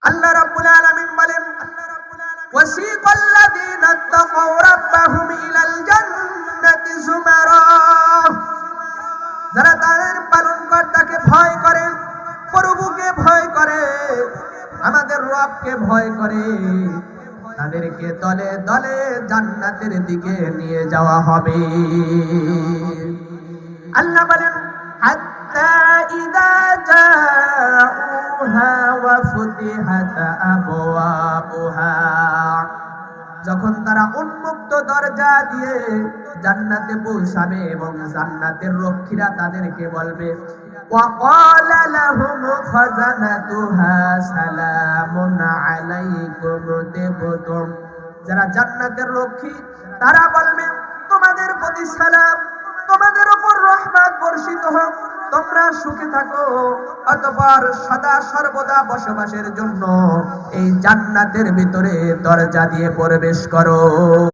আল্লাহ রাব্বুল আলামিন বলেন, ওয়াসিকাল্লাযীনা তাকাউ রাব্বাহুম ইলাল জান্নাতি যুমারা, যারা তাদের পালনকর্তাকে ভয় করে, প্রভুকে ভয় করে, আমাদের রবকে ভয় করে, তাদেরকে দলে দলে জান্নাতের দিকে নিয়ে যাওয়া হবে। আল্লাহ বলেন, হাত্তা ইযা জাউহা ওয়া ফুতিহাত আবওয়াবুহা, যখন তারা উন্মুক্ত দরজা দিয়ে জান্নাতে পৌঁছাবে এবং জান্নাতের রক্ষীরা তাদেরকে বলবে, وَقَالَ لَهُمْ خَزَنَتُهَا سَلَامٌ عَلَيْكُمْ طِبْتُمْ, যারা জান্নাতের রক্ষী তারা বলবে, তোমাদের প্রতি সালাম, তোমাদের উপর রহমত বর্ষিত হোক, তোমরা সুখে থাকো, অতঃপর সদা সর্বদা বসবাসের জন্য এই জান্নাতের ভিতরে দরজা দিয়ে প্রবেশ করো।